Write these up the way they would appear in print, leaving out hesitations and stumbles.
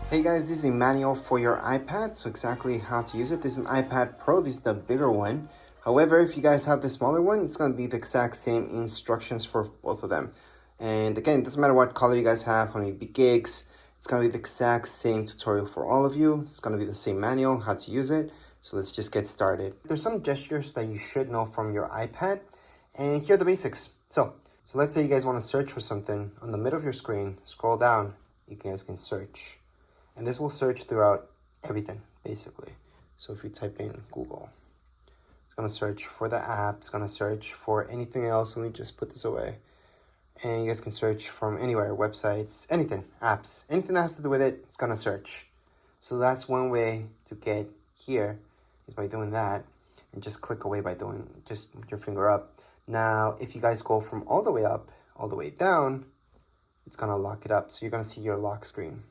Hey guys, this is a manual for your iPad, so exactly how to use it. This is an iPad Pro, this is the bigger one. However, if you guys have the smaller one, it's going to be the exact same instructions for both of them. And again, it doesn't matter what color you guys have, how many big gigs, it's going to be the exact same tutorial for all of you. It's going to be the same manual, how to use it. So let's just get started. There's some gestures that you should know from your iPad, and here are the basics. So let's say you guys want to search for something on the middle of your screen, scroll down, you guys can search. And this will search throughout everything, basically. So if you type in Google, it's gonna search for the app, it's gonna search for anything else. Let me just put this away. And you guys can search from anywhere, websites, anything, apps, anything that has to do with it, it's gonna search. So that's one way to get here, is by doing that. And just click away by doing, just your finger up. Now, if you guys go from all the way up, all the way down, it's gonna lock it up. So you're gonna see your lock screen.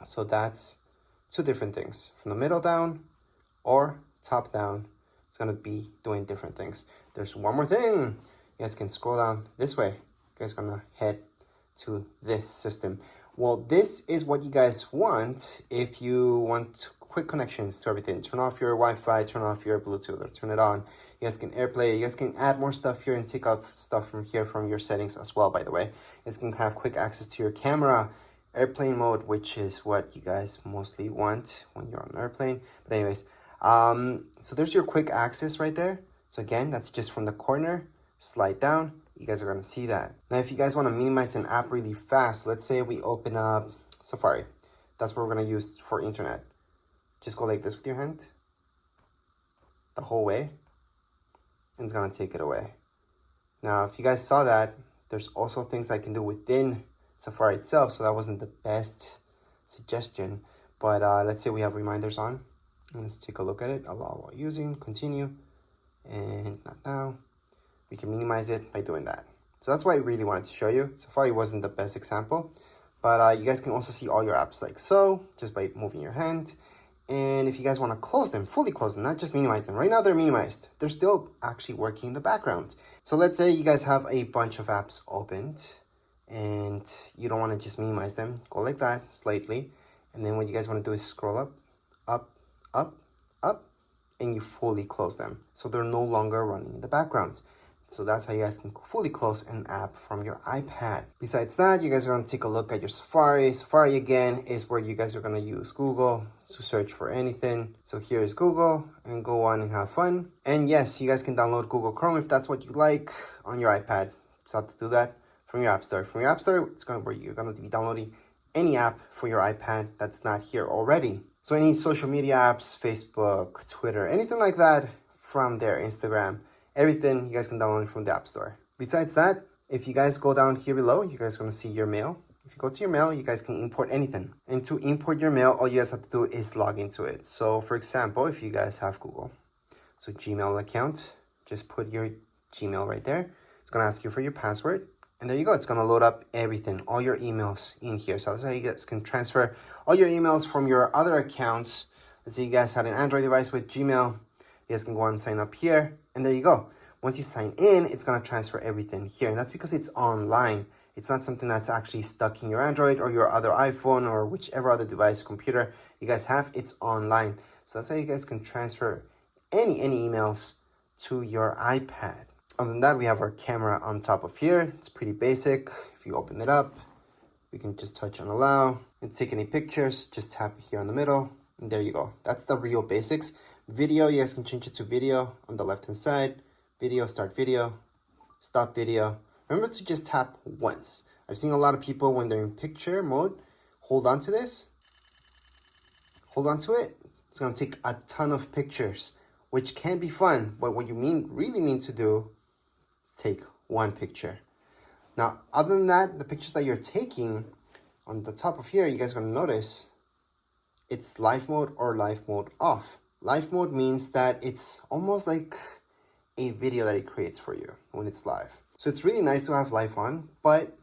So that's two different things. From the middle down or top down, it's gonna be doing different things. There's one more thing. You guys can scroll down this way. You guys gonna head to this system. Well, this is what you guys want if you want quick connections to everything. Turn off your Wi-Fi, turn off your Bluetooth, or turn it on. You guys can AirPlay. You guys can add more stuff here and take off stuff from here from your settings as well, by the way. You guys can have quick access to your camera, airplane mode, which is what you guys mostly want when you're on an airplane. But anyways, so there's your quick access right there. So again, that's just from the corner, slide down, you guys are gonna see that. Now, if you guys wanna minimize an app really fast, let's say we open up Safari. That's what we're gonna use for internet. Just go like this with your hand, the whole way, and it's gonna take it away. Now, if you guys saw that, there's also things I can do within Safari itself, so that wasn't the best suggestion. But let's say we have reminders on. Let's take a look at it. Allow while using, continue, and not now. We can minimize it by doing that. So that's why I really wanted to show you. Safari wasn't the best example, but you guys can also see all your apps like so, just by moving your hand. And if you guys want to close them, fully close them, not just minimize them. Right now they're minimized. They're still actually working in the background. So let's say you guys have a bunch of apps opened, and you don't want to just minimize them. Go like that slightly, and then what you guys want to do is scroll up, up, up, up, and you fully close them, so they're no longer running in the background. So that's how you guys can fully close an app from your iPad. Besides that, you guys are going to take a look at your Safari. Safari again is where you guys are going to use Google to search for anything. So here is Google, and go on and have fun. And yes, you guys can download Google Chrome if that's what you like on your iPad. Just have to do that from your app store. From your app store, it's going to where you're going to be downloading any app for your iPad that's not here already. So any social media apps, Facebook, Twitter, anything like that from there, Instagram, everything you guys can download from the app store. Besides that, if you guys go down here below, you guys are going to see your mail. If you go to your mail, you guys can import anything. And to import your mail, all you guys have to do is log into it. So for example, if you guys have Google, so Gmail account, just put your Gmail right there. It's going to ask you for your password. And there you go. It's going to load up everything, all your emails in here. So that's how you guys can transfer all your emails from your other accounts. Let's say you guys had an Android device with Gmail. You guys can go and sign up here. And there you go. Once you sign in, it's going to transfer everything here. And that's because it's online. It's not something that's actually stuck in your Android or your other iPhone or whichever other device, computer you guys have. It's online. So that's how you guys can transfer any emails to your iPad. Other than that, we have our camera on top of here. It's pretty basic. If you open it up, we can just touch on allow and take any pictures. Just tap here on the middle, and there you go. That's the real basics. Video, you guys can change it to video on the left hand side. Video, start video, stop video. Remember to just tap once. I've seen a lot of people when they're in picture mode, hold on to this, hold on to it. It's gonna take a ton of pictures, which can be fun, but what you really mean to do is take one picture. Now, other than that, the pictures that you're taking on the top of here, you guys are gonna notice it's live mode or live mode off. Live mode means that it's almost like a video that it creates for you when it's live. So it's really nice to have live on, but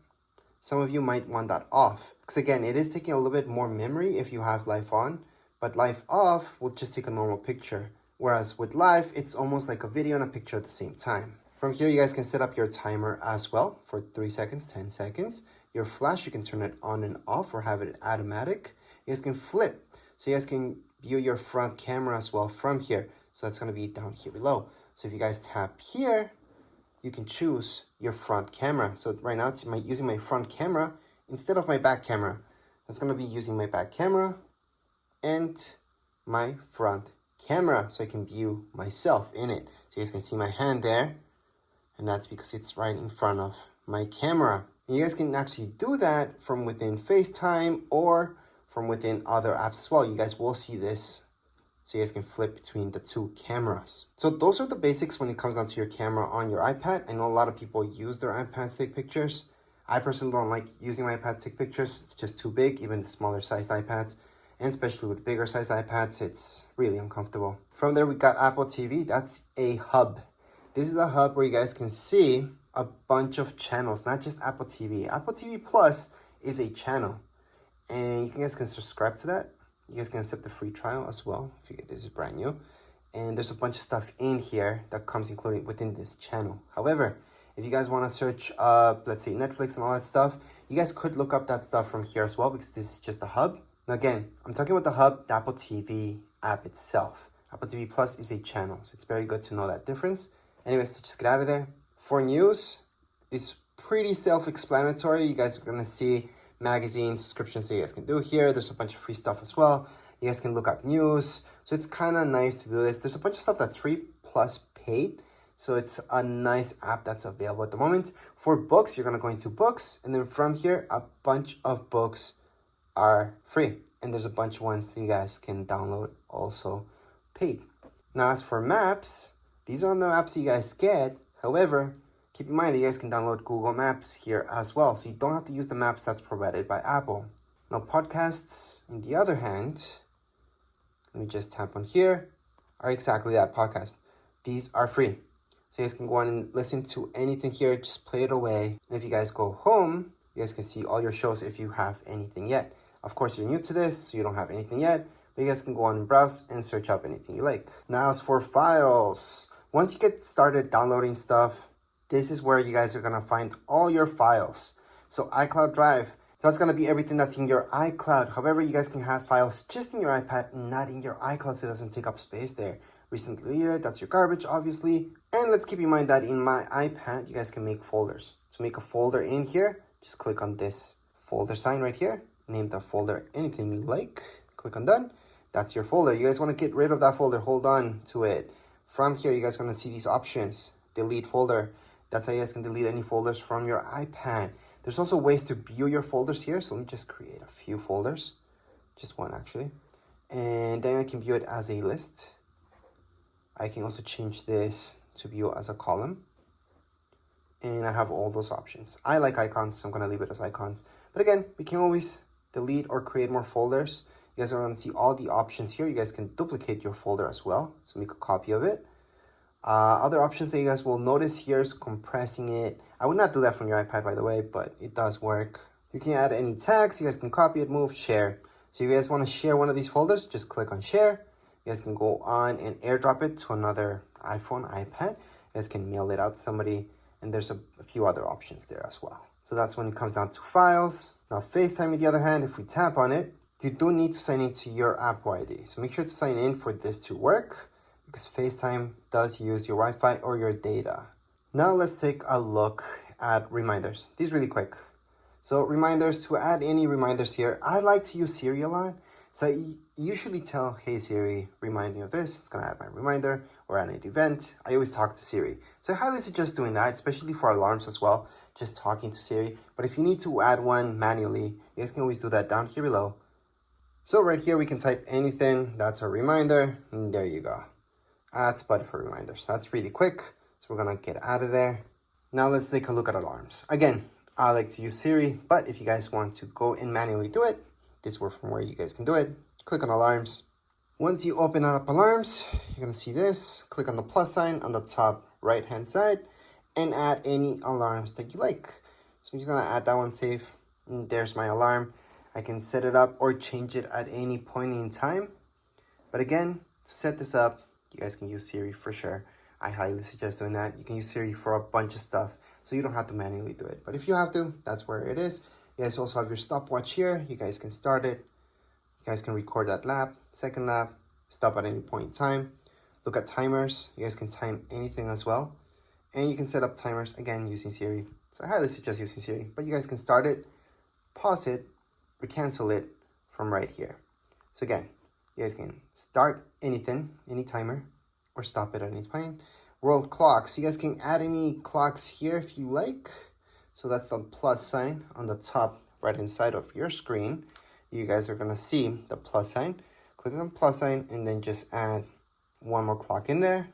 some of you might want that off. Because again, it is taking a little bit more memory if you have live on, but live off will just take a normal picture. Whereas with live, it's almost like a video and a picture at the same time. From here, you guys can set up your timer as well for 3 seconds, 10 seconds. Your flash, you can turn it on and off or have it automatic. you guys can flip. So you guys can view your front camera as well from here. So that's going to be down here below. So if you guys tap here, you can choose your front camera. So right now it's using my front camera instead of my back camera. It's going to be using my back camera and my front camera, so I can view myself in it. So you guys can see my hand there, and that's because it's right in front of my camera. And you guys can actually do that from within FaceTime or from within other apps as well. You guys will see this, so you guys can flip between the two cameras. So those are the basics when it comes down to your camera on your iPad. I know a lot of people use their iPads to take pictures. I personally don't like using my iPad to take pictures. It's just too big, even the smaller sized iPads. And especially with bigger size iPads, it's really uncomfortable. From there, we got Apple TV. That's a hub. This is a hub where you guys can see a bunch of channels, not just Apple TV. Apple TV Plus is a channel, and you guys can subscribe to that. You guys can accept the free trial as well if you get this is brand new. And there's a bunch of stuff in here that comes included within this channel. However, if you guys want to search up, let's say Netflix and all that stuff, you guys could look up that stuff from here as well, because this is just a hub. Now again, I'm talking about the hub, the Apple TV app itself. Apple TV Plus is a channel, so it's very good to know that difference. Anyways, so just get out of there. For news, it's pretty self-explanatory. You guys are going to see magazine subscriptions that you guys can do here. There's a bunch of free stuff as well. You guys can look up news. So it's kind of nice to do this. There's a bunch of stuff that's free plus paid. So it's a nice app that's available at the moment. For books, you're going to go into books. And then from here, a bunch of books are free, and there's a bunch of ones that you guys can download also paid. Now as for maps, these are on the maps you guys get. However, keep in mind that you guys can download Google Maps here as well, so you don't have to use the maps that's provided by Apple. Now podcasts, on the other hand, let me just tap on here, are exactly that, podcast. These are free, so you guys can go on and listen to anything here, just play it away. And if you guys go home, you guys can see all your shows if you have anything yet. Of course, you're new to this, so you don't have anything yet, but you guys can go on and browse and search up anything you like. Now, as for files, once you get started downloading stuff, this is where you guys are gonna find all your files. So iCloud Drive, so that's gonna be everything that's in your iCloud. However, you guys can have files just in your iPad, not in your iCloud, so it doesn't take up space there. Recently deleted, that's your garbage, obviously. And let's keep in mind that in my iPad, you guys can make folders. To make a folder in here, just click on this folder sign right here. Name the folder anything you like. Click on done. That's your folder. You guys want to get rid of that folder, hold on to it. From here, you guys are going to see these options. Delete folder. That's how you guys can delete any folders from your iPad. There's also ways to view your folders here. So let me just create a few folders. Just one actually. And then I can view it as a list. I can also change this to view as a column. And I have all those options. I like icons, so I'm going to leave it as icons. But again, we can always delete or create more folders. You guys are going to see all the options here. You guys can duplicate your folder as well, so make a copy of it. Other options that you guys will notice here is compressing it. I would not do that from your iPad, by the way, but it does work. You can add any tags. You guys can copy it, move, share. So you guys want to share one of these folders, just click on share. You guys can go on and airdrop it to another iPhone, iPad. You guys can mail it out to somebody, and there's a few other options there as well. So that's when it comes down to files. Now FaceTime, on the other hand, if we tap on it, you do need to sign into your Apple ID. So make sure to sign in for this to work, because FaceTime does use your Wi-Fi or your data. Now let's take a look at reminders. These really quick. So reminders, to add any reminders here, I like to use Siri a lot. So I usually tell, hey Siri, remind me of this. It's gonna add my reminder, or add an event. I always talk to Siri. So I highly suggest doing that, especially for alarms as well, just talking to Siri. But if you need to add one manually, you guys can always do that down here below. So right here, we can type anything. That's a reminder, and there you go. Add button for reminders. That's really quick. So we're gonna get out of there. Now let's take a look at alarms. Again, I like to use Siri, but if you guys want to go and manually do it, this is from where you guys can do it. Click on alarms. Once you open up alarms, you're gonna see this. Click on the plus sign on the top right hand side and add any alarms that you like. So I'm just gonna add that one, save. And there's my alarm. I can set it up or change it at any point in time. But again, to set this up, you guys can use Siri for sure. I highly suggest doing that. You can use Siri for a bunch of stuff, so you don't have to manually do it. But if you have to, that's where it is. You guys also have your stopwatch here. You guys can start it You guys can record that lap, second lap, stop at any point in time. Look at timers. You guys can time anything as well. And you can set up timers, again, using Siri. So I highly suggest using Siri. But you guys can start it, pause it, or cancel it from right here. So again, you guys can start anything, any timer, or stop it at any point. World clocks. You guys can add any clocks here if you like. So that's the plus sign on the top right-hand side of your screen. You guys are going to see the plus sign. Click on the plus sign and then just add one more clock in there.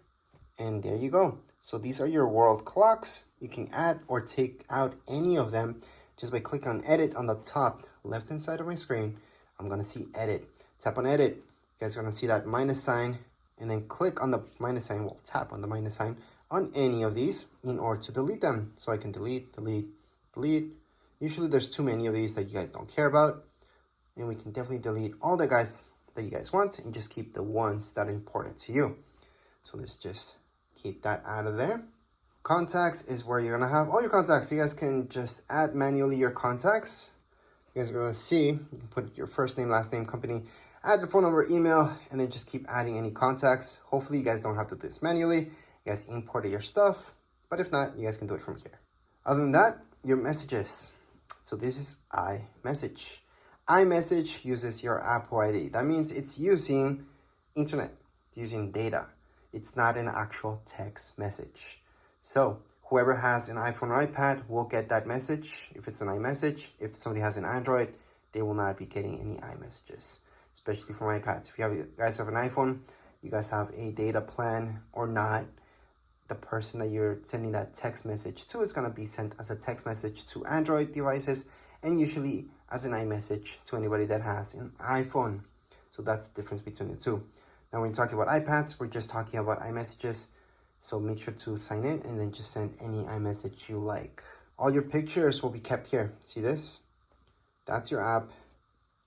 And there you go. So these are your world clocks. You can add or take out any of them just by clicking on edit on the top left-hand side of my screen. I'm going to see edit. Tap on edit. You guys are going to see that minus sign. And then click on the minus sign. Well, tap on the minus sign on any of these in order to delete them. So I can delete, delete, delete. Usually there's too many of these that you guys don't care about. And we can definitely delete all the guys that you guys want and just keep the ones that are important to you. So let's just keep that out of there. Contacts is where you're gonna have all your contacts. You guys can just add manually your contacts. You guys are gonna see, you can put your first name, last name, company, add your phone number, email, and then just keep adding any contacts. Hopefully you guys don't have to do this manually. You guys imported your stuff, but if not, you guys can do it from here. Other than that, your messages. So this is iMessage. iMessage uses your Apple ID. That means it's using internet, it's using data. It's not an actual text message. So whoever has an iPhone or iPad will get that message if it's an iMessage. If somebody has an Android, they will not be getting any iMessages, especially from iPads. If you guys have an iPhone, you guys have a data plan or not, the person that you're sending that text message to is going to be sent as a text message to Android devices and usually as an iMessage to anybody that has an iPhone. So that's the difference between the two. Now when we're talking about iPads, we're just talking about iMessages. So make sure to sign in and then just send any iMessage you like. All your pictures will be kept here. See this? That's your app.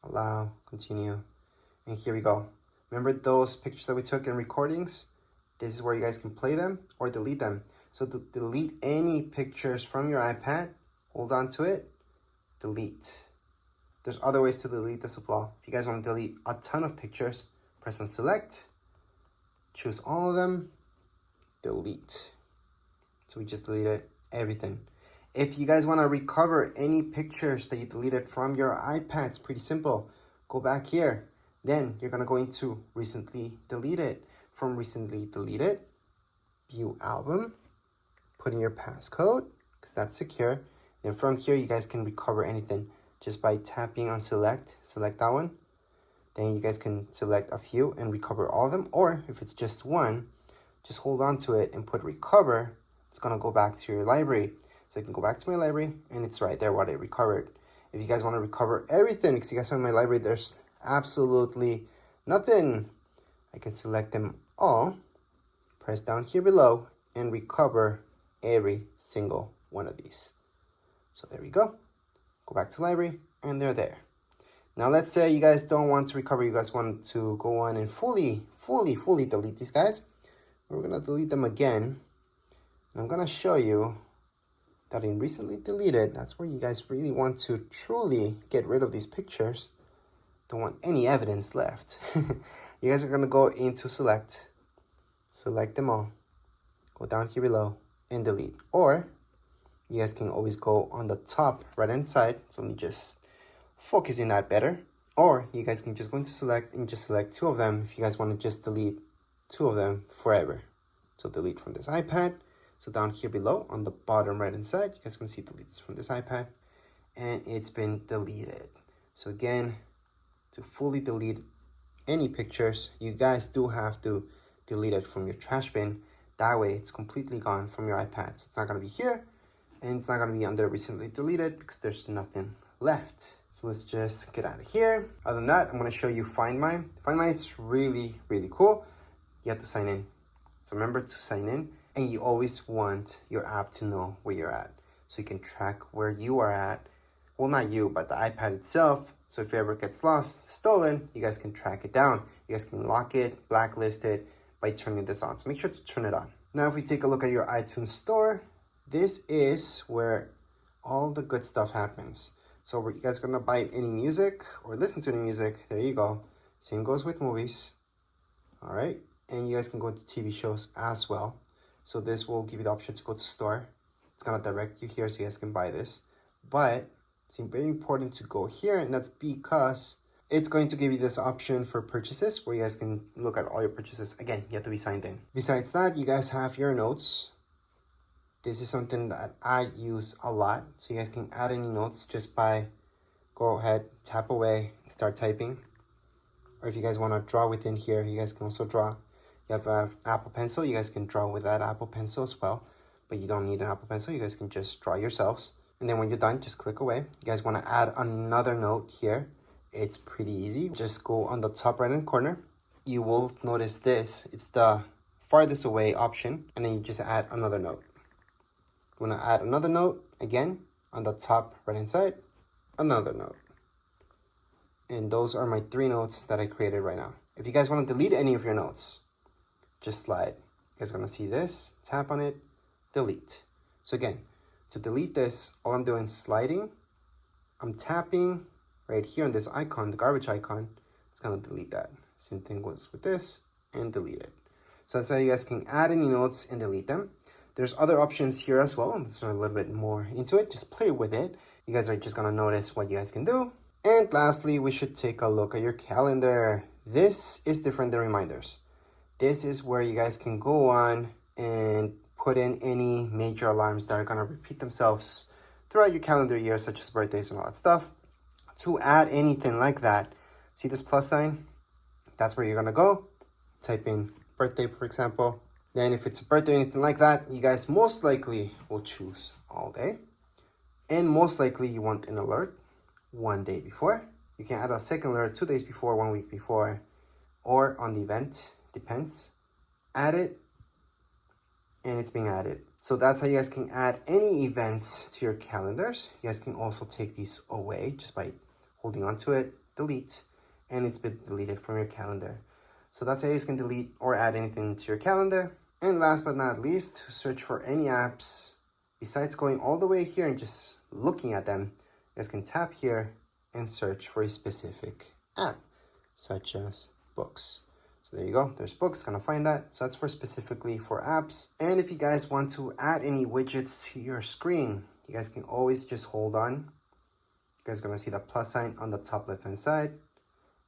Allow, continue. And here we go. Remember those pictures that we took in recordings? This is where you guys can play them or delete them. So to delete any pictures from your iPad, hold on to it, delete. There's other ways to delete this as well. If you guys want to delete a ton of pictures, press on select, choose all of them, delete. So we just deleted everything. If you guys want to recover any pictures that you deleted from your iPad, it's pretty simple. Go back here. Then you're going to go into recently deleted. From recently deleted, view album, put in your passcode because that's secure. Then from here, you guys can recover anything just by tapping on select that one. Then you guys can select a few and recover all of them. Or if it's just one, just hold on to it and put recover. It's going to go back to your library. So you can go back to my library and it's right there what I recovered. If you guys want to recover everything, because you guys have in my library, there's absolutely nothing. I can select them all, press down here below, and recover every single one of these. So there we go. Go back to library, and they're there. Now let's say you guys don't want to recover, you guys want to go on and fully delete these guys. We're gonna delete them again. And I'm gonna show you that in recently deleted, that's where you guys really want to truly get rid of these pictures. Don't want any evidence left. You guys are going to go into select them all, go down here below and delete. Or you guys can always go on the top right hand side. So let me just focus in that better. Or you guys can just go into select and just select two of them if you guys want to just delete two of them forever. So delete from this iPad. So down here below on the bottom right hand side, you guys can see delete this from this iPad and it's been deleted. So again, to fully delete any pictures, you guys do have to delete it from your trash bin. That way it's completely gone from your iPad. So it's not going to be here and it's not going to be under recently deleted because there's nothing left. So let's just get out of here. Other than that, I'm going to show you Find My. Find My, it's really cool. You have to sign in. So remember to sign in, and you always want your app to know where you're at. So you can track where you are at. Well, not you, but the iPad itself. So if it ever gets lost, stolen, you guys can track it down. You guys can lock it, blacklist it by turning this on. So make sure to turn it on. Now, if we take a look at your iTunes store, this is where all the good stuff happens. So you guys are gonna buy any music or listen to any music. There you go. Same goes with movies. All right, and you guys can go to TV shows as well. So this will give you the option to go to store. It's gonna direct you here so you guys can buy this. But it's very important to go here, and that's because it's going to give you this option for purchases where you guys can look at all your purchases. Again, you have to be signed in. Besides that, you guys have your notes. This is something that I use a lot. So you guys can add any notes just by go ahead, tap away, start typing. Or if you guys want to draw within here, you guys can also draw. You have an Apple Pencil. You guys can draw with that Apple Pencil as well. But you don't need an Apple Pencil. You guys can just draw yourselves. And then when you're done, just click away. You guys want to add another note here. It's pretty easy. Just go on the top right hand corner. You will notice this. It's the farthest away option. And then you just add another note. You want to add another note. Again, on the top right hand side, another note. And those are my 3 notes that I created right now. If you guys want to delete any of your notes, just slide. You guys are going to see this. Tap on it. Delete. So again, to delete this, all I'm doing is sliding. I'm tapping right here on this icon, the garbage icon. It's going to delete that. Same thing goes with this and delete it. So that's how you guys can add any notes and delete them. There's other options here as well. Let's a little bit more into it. Just play with it. You guys are just going to notice what you guys can do. And lastly, we should take a look at your calendar. This is different than reminders. This is where you guys can go on and put in any major alarms that are going to repeat themselves throughout your calendar year, such as birthdays and all that stuff. To add anything like that, see this plus sign? That's where you're going to go. Type in birthday, for example. Then if it's a birthday or anything like that, you guys most likely will choose all day. And most likely you want an alert 1 day before. You can add a second alert 2 days before, 1 week before, or on the event, depends. Add it, and it's being added. So that's how you guys can add any events to your calendars. You guys can also take these away just by holding on to it, delete, and it's been deleted from your calendar. So that's how you guys can delete or add anything to your calendar. And last but not least, to search for any apps, besides going all the way here and just looking at them, you guys can tap here and search for a specific app, such as books. So there you go, there's books, gonna find that. So that's for specifically for apps. And if you guys want to add any widgets to your screen, you guys can always just hold on. You guys are gonna see the plus sign on the top left hand side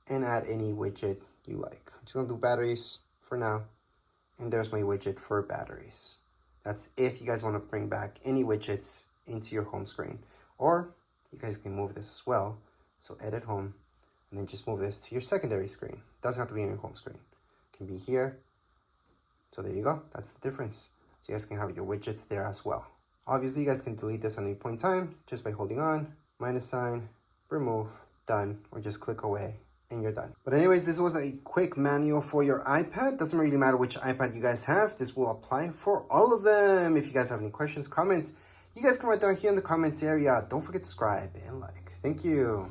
and add any widget you like. I'm just gonna do batteries for now. And there's my widget for batteries. That's if you guys wanna bring back any widgets into your home screen. Or you guys can move this as well. So edit home, and then just move this to your secondary screen. Doesn't have to be in your home screen. It can be here. So there you go, that's the difference. So you guys can have your widgets there as well. Obviously, you guys can delete this at any point in time just by holding on, minus sign, remove, done, or just click away and you're done. But anyways, this was a quick manual for your iPad. Doesn't really matter which iPad you guys have. This will apply for all of them. If you guys have any questions, comments, you guys can write down here in the comments area. Don't forget to subscribe and like. Thank you.